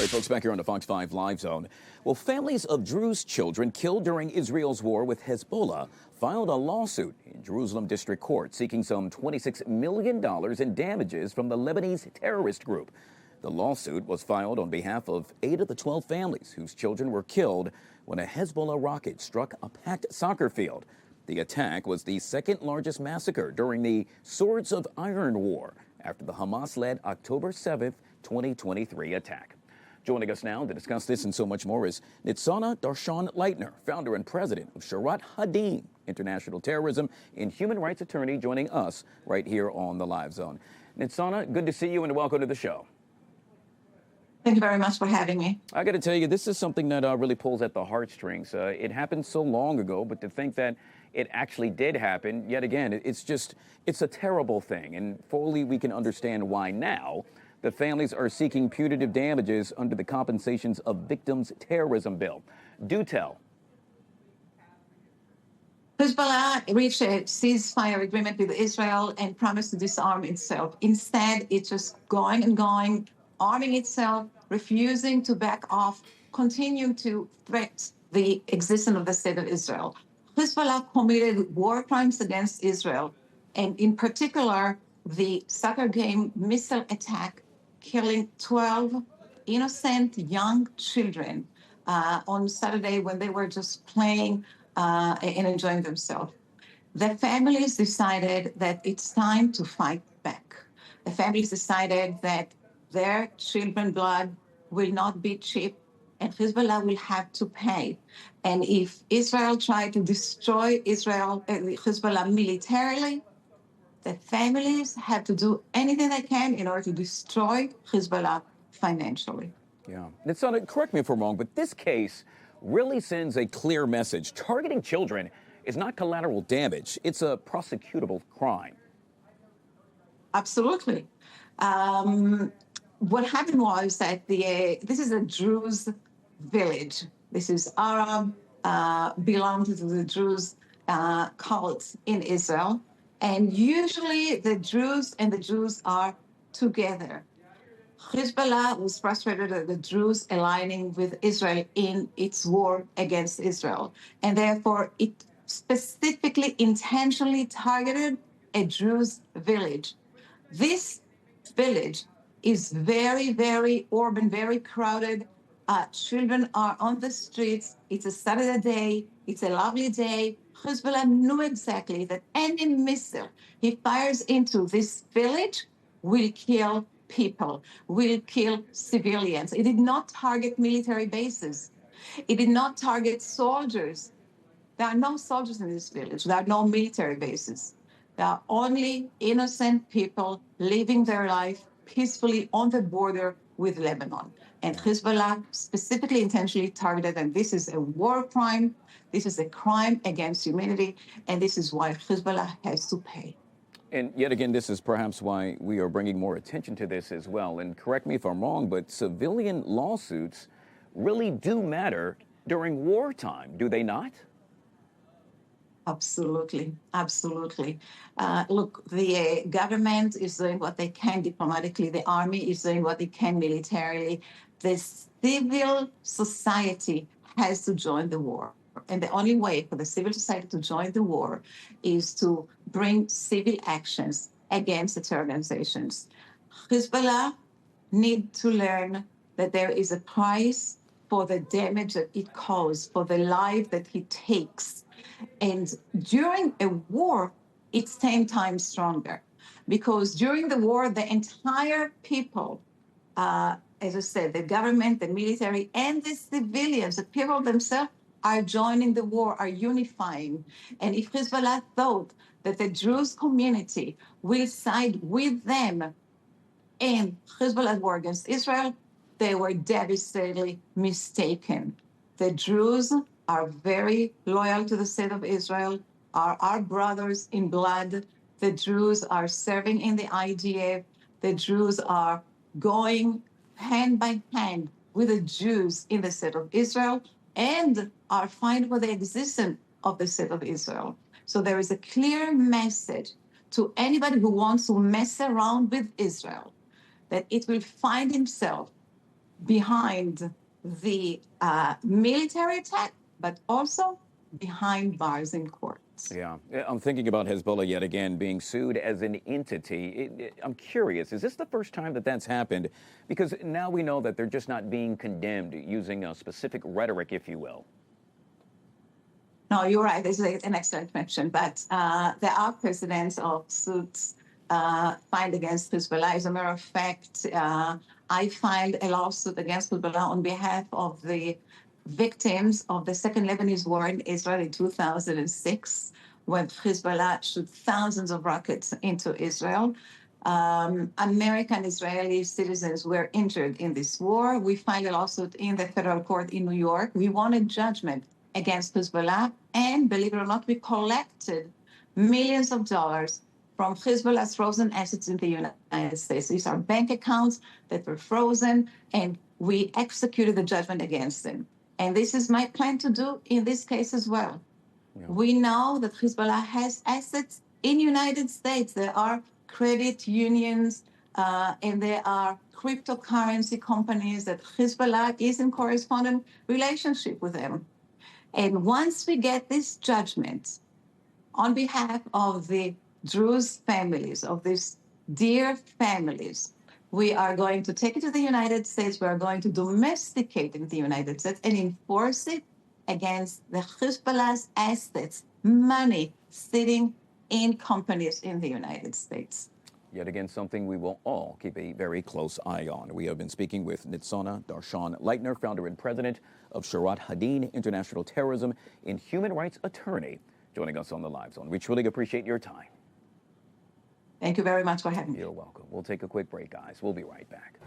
right, folks, back here on the Fox 5 Live Zone. Well, families of Druze children killed during Israel's war with Hezbollah filed a lawsuit in Jerusalem District Court seeking some $26 million in damages from the Lebanese terrorist group. The lawsuit was filed on behalf of 8 of the 12 families whose children were killed when a Hezbollah rocket struck a packed soccer field. The attack was the second largest massacre during the Swords of Iron War after the Hamas-led October 7th, 2023 attack. Joining us now to discuss this and so much more is Nitsana Darshan Leitner, founder and president of Sharat Hadin, international terrorism and human rights attorney, joining us right here on the Live Zone. Nitsana, good to see you and welcome to the show. Thank you very much for having me. I got to tell you, this is something that really pulls at the heartstrings. It happened so long ago, but to think that it actually did happen, yet again, it's a terrible thing. And fully we can understand why now the families are seeking punitive damages under the Compensations of Victims Terrorism Bill. Do tell. Hezbollah reached a ceasefire agreement with Israel and promised to disarm itself. Instead, it's just going and going, arming itself, refusing to back off, continuing to threaten the existence of the state of Israel. Hezbollah committed war crimes against Israel, and in particular, the soccer game missile attack, killing 12 innocent young children on Saturday when they were just playing and enjoying themselves. The families decided that it's time to fight back. The families decided that their children's blood will not be cheap, and Hezbollah will have to pay. And if Israel tried to destroy Hezbollah militarily, the families have to do anything they can in order to destroy Hezbollah financially. Yeah. Nitsana, correct me if I'm wrong, but this case really sends a clear message. Targeting children is not collateral damage. It's a prosecutable crime. Absolutely. What happened was that this is a Druze village. This is Arab, belonged to the Druze cult in Israel. And usually the Druze and the Jews are together. Hezbollah was frustrated at the Druze aligning with Israel in its war against Israel. And therefore, it specifically, intentionally targeted a Druze village. This village is very, very urban, very crowded. Children are on the streets. It's a Saturday day. It's a lovely day. Hezbollah knew exactly that any missile he fires into this village will kill people, will kill civilians. It did not target military bases. It did not target soldiers. There are no soldiers in this village. There are no military bases. There are only innocent people living their life peacefully on the border with Lebanon. And Hezbollah specifically intentionally targeted, and this is a war crime. This is a crime against humanity, and this is why Hezbollah has to pay. And yet again, this is perhaps why we are bringing more attention to this as well. And correct me if I'm wrong, but civilian lawsuits really do matter during wartime, do they not? Absolutely, absolutely. Look, the government is doing what they can diplomatically. The army is doing what it can militarily. The civil society has to join the war. And the only way for the civil society to join the war is to bring civil actions against the terror organizations. Hezbollah need to learn that there is a price for the damage that it causes, for the life that it takes. And during a war, it's 10 times stronger. Because during the war, the entire people, as I said, the government, the military, and the civilians, the people themselves, are joining the war, are unifying. And if Hezbollah thought that the Druze community will side with them in Hezbollah's war against Israel, they were devastatingly mistaken. The Druze are very loyal to the state of Israel, are our brothers in blood. The Druze are serving in the IDF. The Druze are going hand by hand with the Jews in the state of Israel and are fighting for the existence of the state of Israel. So there is a clear message to anybody who wants to mess around with Israel that it will find himself behind the military attack, but also behind bars in courts. Yeah, I'm thinking about Hezbollah yet again being sued as an entity. I'm curious, is this the first time that that's happened? Because now we know that they're just not being condemned using a specific rhetoric, if you will. No, you're right. This is an excellent question. But there are precedents of suits filed against Hezbollah. As a matter of fact, I filed a lawsuit against Hezbollah on behalf of the victims of the Second Lebanese War in Israel in 2006, when Hezbollah shot thousands of rockets into Israel. American Israeli citizens were injured in this war. We filed a lawsuit in the federal court in New York. We wanted judgment against Hezbollah, and believe it or not, we collected millions of dollars from Hezbollah's frozen assets in the United States. These are bank accounts that were frozen, and we executed the judgment against them. And this is my plan to do in this case as well. Yeah. We know that Hezbollah has assets in the United States. There are credit unions, and there are cryptocurrency companies that Hezbollah is in correspondent relationship with them. And once we get this judgment on behalf of the Druze families, of these dear families, we are going to take it to the United States. We are going to domesticate it in the United States and enforce it against the Hezbollah's assets, money sitting in companies in the United States. Yet again, something we will all keep a very close eye on. We have been speaking with Nitsana Darshan Leitner, founder and president of Sharat Hadin International Terrorism and human rights attorney, joining us on the Live Zone. We truly appreciate your time. Thank you very much for having me. You're welcome. We'll take a quick break, guys. We'll be right back.